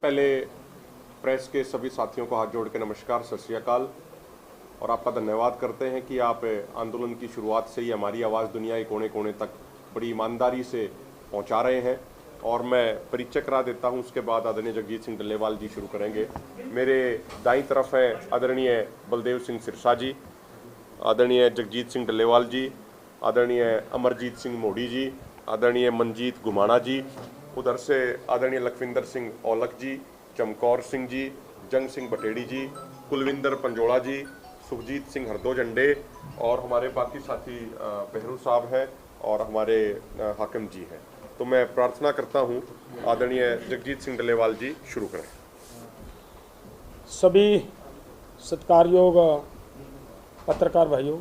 पहले प्रेस के सभी साथियों को हाथ जोड़ के नमस्कार, सत श्री अकाल। और आपका धन्यवाद करते हैं कि आप आंदोलन की शुरुआत से ही हमारी आवाज़ दुनिया के कोने कोने तक बड़ी ईमानदारी से पहुंचा रहे हैं। और मैं परिचय करा देता हूं, उसके बाद आदरणीय जगजीत सिंह डल्लेवाल जी शुरू करेंगे। मेरे दाईं तरफ है आदरणीय बलदेव सिंह सिरसा जी, आदरणीय जगजीत सिंह डल्लेवाल जी, आदरणीय अमरजीत सिंह मोड़ी जी, आदरणीय मनजीत गुमाना जी, उधर से आदरणीय लखविंदर सिंह औलख जी, चमकौर सिंह जी, जंग सिंह बटेड़ी जी, कुलविंदर पंजोड़ा जी, सुखजीत सिंह हरदो झंडे, और हमारे बाकी साथी बहरू साहब हैं और हमारे हाकिम जी हैं। तो मैं प्रार्थना करता हूं आदरणीय जगजीत सिंह डल्लेवाल जी शुरू करें। सभी सत्कारयोग पत्रकार भाइयों,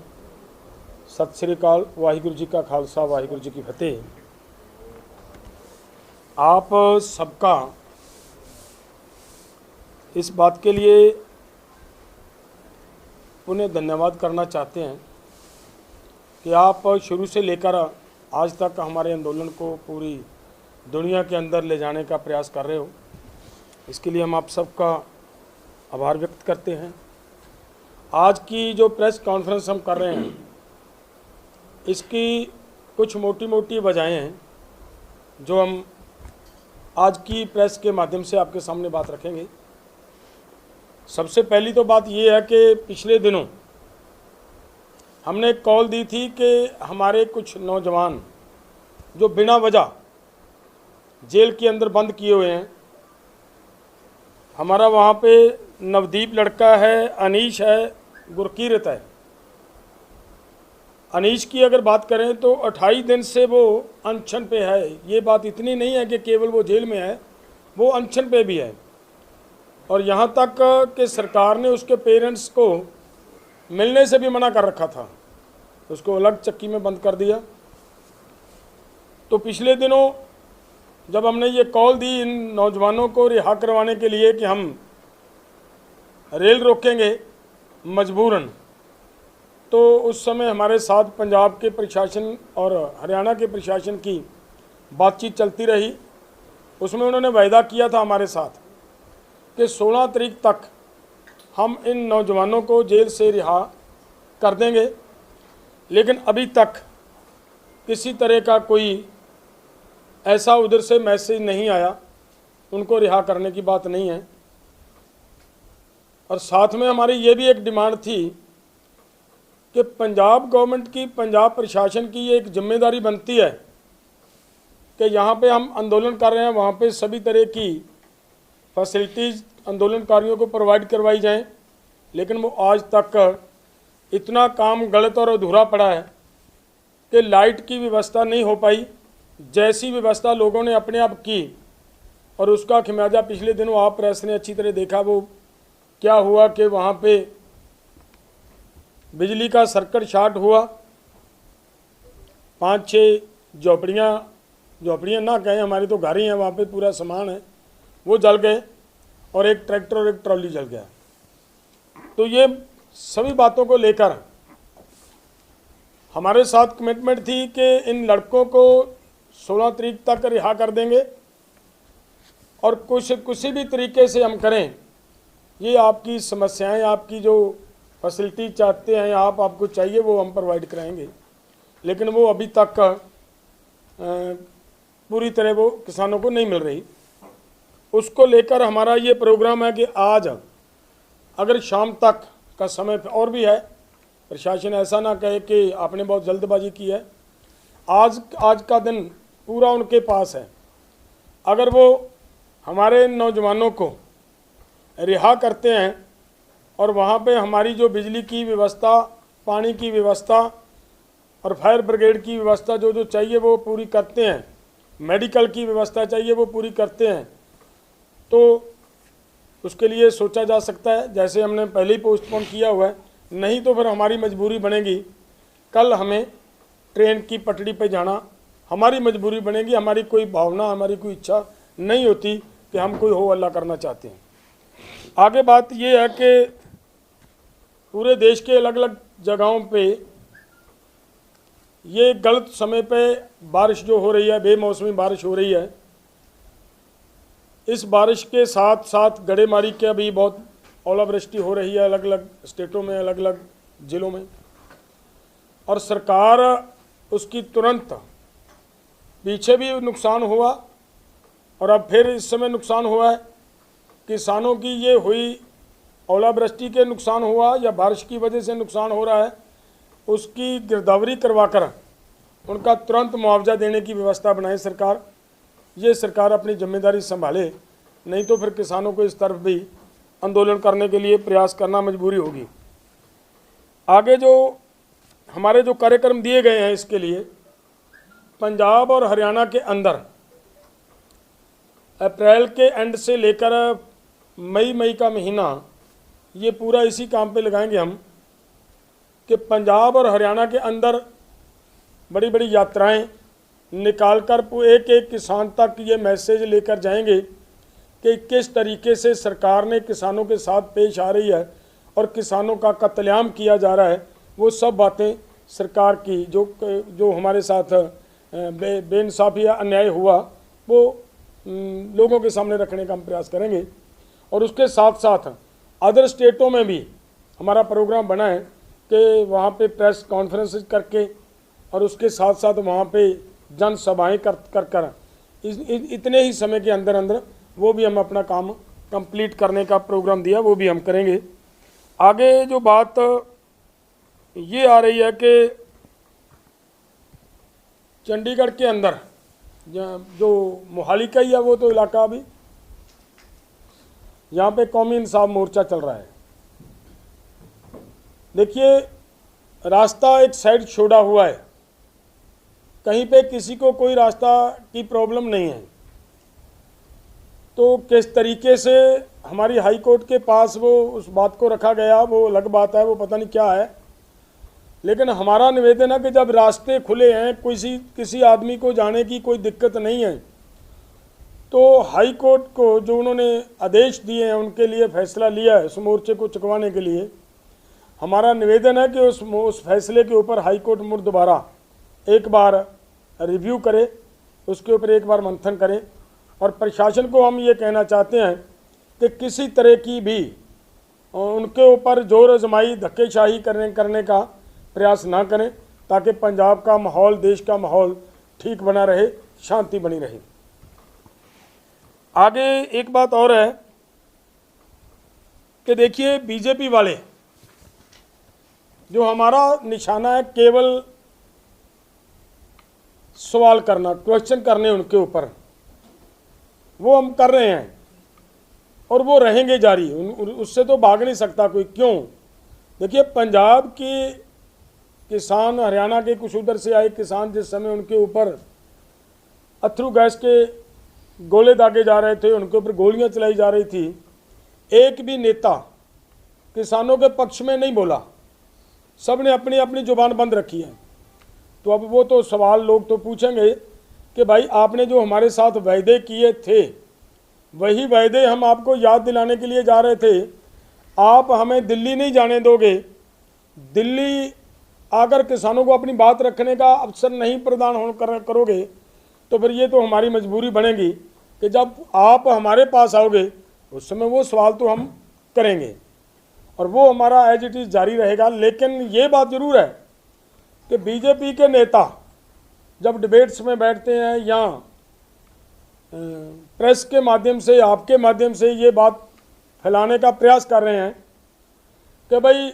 सत श्री अकाल। वाहिगुरु जी का खालसा, वाहिगुरु जी की फतेह। आप सबका इस बात के लिए उन्हें धन्यवाद करना चाहते हैं कि आप शुरू से लेकर आज तक हमारे आंदोलन को पूरी दुनिया के अंदर ले जाने का प्रयास कर रहे हो। इसके लिए हम आप सबका आभार व्यक्त करते हैं। आज की जो प्रेस कॉन्फ्रेंस हम कर रहे हैं, इसकी कुछ मोटी मोटी वजहें हैं जो हम आज की प्रेस के माध्यम से आपके सामने बात रखेंगे। सबसे पहली तो बात ये है कि पिछले दिनों हमने एक कॉल दी थी कि हमारे कुछ नौजवान जो बिना वजह जेल के अंदर बंद किए हुए हैं, हमारा वहाँ पे नवदीप लड़का है, अनीश है, गुरकीरत है। अनीश की अगर बात करें तो 28 दिन से वो अनशन पे है। ये बात इतनी नहीं है कि केवल वो जेल में है, वो अनशन पे भी है। और यहाँ तक कि सरकार ने उसके पेरेंट्स को मिलने से भी मना कर रखा था, उसको अलग चक्की में बंद कर दिया। तो पिछले दिनों जब हमने ये कॉल दी इन नौजवानों को रिहा करवाने के लिए कि हम रेल रोकेंगे मजबूरन, तो उस समय हमारे साथ पंजाब के प्रशासन और हरियाणा के प्रशासन की बातचीत चलती रही। उसमें उन्होंने वायदा किया था हमारे साथ कि 16 तारीख तक हम इन नौजवानों को जेल से रिहा कर देंगे। लेकिन अभी तक किसी तरह का कोई ऐसा उधर से मैसेज नहीं आया, उनको रिहा करने की बात नहीं है। और साथ में हमारी ये भी एक डिमांड थी कि पंजाब गवर्नमेंट की, पंजाब प्रशासन की ये एक जिम्मेदारी बनती है कि यहाँ पे हम आंदोलन कर रहे हैं, वहाँ पे सभी तरह की फैसिलिटीज़ आंदोलनकारियों को प्रोवाइड करवाई जाएं। लेकिन वो आज तक इतना काम गलत और अधूरा पड़ा है कि लाइट की व्यवस्था नहीं हो पाई। जैसी व्यवस्था लोगों ने अपने आप की और उसका खमियाजा पिछले दिनों आप प्रेस ने अच्छी तरह देखा। वो क्या हुआ कि वहाँ पे बिजली का सर्किट शॉर्ट हुआ, 5-6 झोपड़ियाँ ना कहें, हमारी तो घर ही हैं, वहाँ पे पूरा सामान है, वो जल गए और एक ट्रैक्टर और एक ट्रॉली जल गया। तो ये सभी बातों को लेकर हमारे साथ कमिटमेंट थी कि इन लड़कों को 16 तारीख तक रिहा कर देंगे और किसी भी तरीके से हम करें। ये आपकी समस्याएं, आपकी जो फैसिलिटी चाहते हैं आपको चाहिए, वो हम प्रोवाइड कराएंगे। लेकिन वो अभी तक पूरी तरह वो किसानों को नहीं मिल रही। उसको लेकर हमारा ये प्रोग्राम है कि आज अगर शाम तक का समय और भी है, प्रशासन ऐसा ना कहे कि आपने बहुत जल्दबाजी की है, आज का दिन पूरा उनके पास है। अगर वो हमारे नौजवानों को रिहा करते हैं और वहाँ पे हमारी जो बिजली की व्यवस्था, पानी की व्यवस्था और फायर ब्रिगेड की व्यवस्था जो चाहिए वो पूरी करते हैं, मेडिकल की व्यवस्था चाहिए वो पूरी करते हैं, तो उसके लिए सोचा जा सकता है। जैसे हमने पहले ही पोस्टपोन किया हुआ है, नहीं तो फिर हमारी मजबूरी बनेगी, कल हमें ट्रेन की पटड़ी पे जाना हमारी मजबूरी बनेगी। हमारी कोई भावना, हमारी कोई इच्छा नहीं होती कि हम कोई हो हल्ला करना चाहते हैं। आगे बात ये है कि पूरे देश के अलग अलग जगहों पे ये गलत समय पे बारिश जो हो रही है, बेमौसमी बारिश हो रही है, इस बारिश के साथ साथ गड़ेमारी के अभी बहुत ओलावृष्टि हो रही है अलग अलग स्टेटों में, अलग अलग ज़िलों में, और सरकार उसकी तुरंत, पीछे भी नुकसान हुआ और अब फिर इस समय नुकसान हुआ है। किसानों की ये हुई ओलावृष्टि के नुकसान हुआ या बारिश की वजह से नुकसान हो रहा है, उसकी गिरदावरी करवाकर उनका तुरंत मुआवजा देने की व्यवस्था बनाए सरकार। ये सरकार अपनी जिम्मेदारी संभाले, नहीं तो फिर किसानों को इस तरफ भी आंदोलन करने के लिए प्रयास करना मजबूरी होगी। आगे जो हमारे जो कार्यक्रम दिए गए हैं, इसके लिए पंजाब और हरियाणा के अंदर अप्रैल के एंड से लेकर मई का महीना, ये पूरा इसी काम पे लगाएंगे हम कि पंजाब और हरियाणा के अंदर बड़ी बड़ी यात्राएं निकालकर एक एक किसान तक ये मैसेज लेकर जाएंगे कि किस तरीके से सरकार ने किसानों के साथ पेश आ रही है और किसानों का कत्लेआम किया जा रहा है। वो सब बातें सरकार की जो हमारे साथ बेइंसाफ़ी या अन्याय हुआ, वो लोगों के सामने रखने का हम प्रयास करेंगे। और उसके साथ साथ अदर स्टेटों में भी हमारा प्रोग्राम बना है कि वहाँ पे प्रेस कॉन्फ्रेंस करके और उसके साथ साथ वहाँ पे जनसभाएँ कर इतने ही समय के अंदर अंदर वो भी हम अपना काम कंप्लीट करने का प्रोग्राम दिया, वो भी हम करेंगे। आगे जो बात ये आ रही है कि चंडीगढ़ के अंदर जो मोहाली का ही है वो तो इलाका, अभी यहाँ पे कौमी इंसाफ मोर्चा चल रहा है। देखिए, रास्ता एक साइड छोड़ा हुआ है, कहीं पे किसी को कोई रास्ता की प्रॉब्लम नहीं है। तो किस तरीके से हमारी हाई कोर्ट के पास वो उस बात को रखा गया, वो अलग बात है, वो पता नहीं क्या है। लेकिन हमारा निवेदन है कि जब रास्ते खुले हैं, किसी आदमी को जाने की कोई दिक्कत नहीं है, तो हाई कोर्ट को जो उन्होंने आदेश दिए हैं उनके लिए फैसला लिया है उस मोर्चे को चुकवाने के लिए, हमारा निवेदन है कि उस फैसले के ऊपर हाई कोर्ट मुड़ दोबारा एक बार रिव्यू करे, उसके ऊपर एक बार मंथन करें। और प्रशासन को हम ये कहना चाहते हैं कि किसी तरह की भी उनके ऊपर जोर आजमाई, धक्केशाही करने का प्रयास ना करें, ताकि पंजाब का माहौल, देश का माहौल ठीक बना रहे, शांति बनी रहे। आगे एक बात और है कि देखिए, बीजेपी वाले जो हमारा निशाना है केवल सवाल करना, क्वेश्चन करने उनके ऊपर, वो हम कर रहे हैं और वो रहेंगे जारी, उससे तो भाग नहीं सकता कोई। क्यों? देखिए, पंजाब के किसान, हरियाणा के कुछ उधर से आए किसान, जिस समय उनके ऊपर अथरू गैस के गोले दागे जा रहे थे, उनके ऊपर गोलियां चलाई जा रही थी, एक भी नेता किसानों के पक्ष में नहीं बोला, सब ने अपनी अपनी जुबान बंद रखी है। तो अब वो तो सवाल लोग तो पूछेंगे कि भाई, आपने जो हमारे साथ वायदे किए थे, वही वायदे हम आपको याद दिलाने के लिए जा रहे थे। आप हमें दिल्ली नहीं जाने दोगे, दिल्ली आकर किसानों को अपनी बात रखने का अवसर नहीं प्रदान करोगे, तो फिर ये तो हमारी मजबूरी बनेगी कि जब आप हमारे पास आओगे उस समय वो सवाल तो हम करेंगे और वो हमारा एज इट इज़ जारी रहेगा। लेकिन ये बात ज़रूर है कि बीजेपी के नेता जब डिबेट्स में बैठते हैं या प्रेस के माध्यम से, आपके माध्यम से ये बात फैलाने का प्रयास कर रहे हैं कि भाई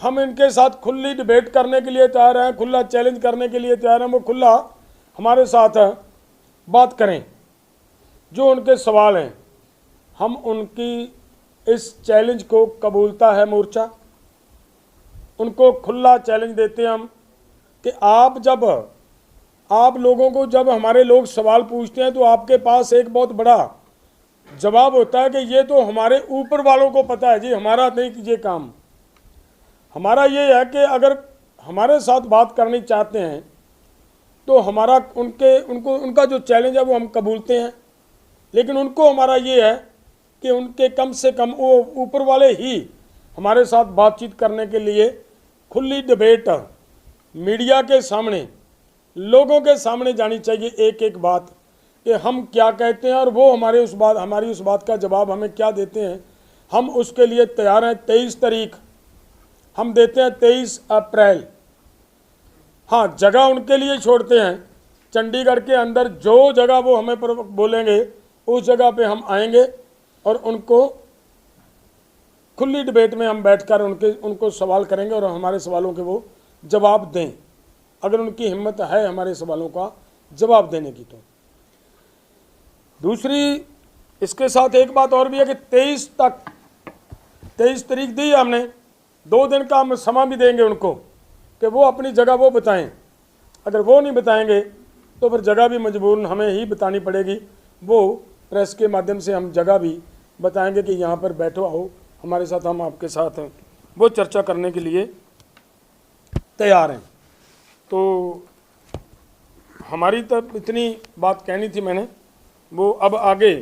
हम इनके साथ खुली डिबेट करने के लिए तैयार हैं, खुला चैलेंज करने के लिए तैयार हैं, वो खुला हमारे साथ बात करें, जो उनके सवाल हैं हम उनकी इस चैलेंज को कबूलता है मोर्चा। उनको खुला चैलेंज देते हैं हम कि आप लोगों को जब हमारे लोग सवाल पूछते हैं तो आपके पास एक बहुत बड़ा जवाब होता है कि ये तो हमारे ऊपर वालों को पता है जी, हमारा नहीं कीजिए काम। हमारा ये है कि अगर हमारे साथ बात करनी चाहते हैं तो हमारा उनका जो चैलेंज है वो हम कबूलते हैं। लेकिन उनको हमारा ये है कि उनके कम से कम वो ऊपर वाले ही हमारे साथ बातचीत करने के लिए खुली डिबेट मीडिया के सामने, लोगों के सामने जानी चाहिए एक एक बात, कि हम क्या कहते हैं और वो हमारी उस बात का जवाब हमें क्या देते हैं, हम उसके लिए तैयार हैं। 23 तारीख हम देते हैं, 23 अप्रैल। हाँ, जगह उनके लिए छोड़ते हैं, चंडीगढ़ के अंदर जो जगह वो हमें बोलेंगे उस जगह पे हम आएंगे और उनको खुली डिबेट में हम बैठकर उनको सवाल करेंगे और हमारे सवालों के वो जवाब दें, अगर उनकी हिम्मत है हमारे सवालों का जवाब देने की। तो दूसरी इसके साथ एक बात और भी है कि 23 तारीख दी है हमने, 2 दिन का हम समय भी देंगे उनको कि वो अपनी जगह वो बताएं। अगर वो नहीं बताएंगे तो फिर जगह भी मजबूरन हमें ही बतानी पड़ेगी। वो प्रेस के माध्यम से हम जगह भी बताएंगे कि यहाँ पर बैठो, आओ हमारे साथ, हम आपके साथ हैं, वो चर्चा करने के लिए तैयार हैं। तो हमारी तब इतनी बात कहनी थी मैंने, वो अब आगे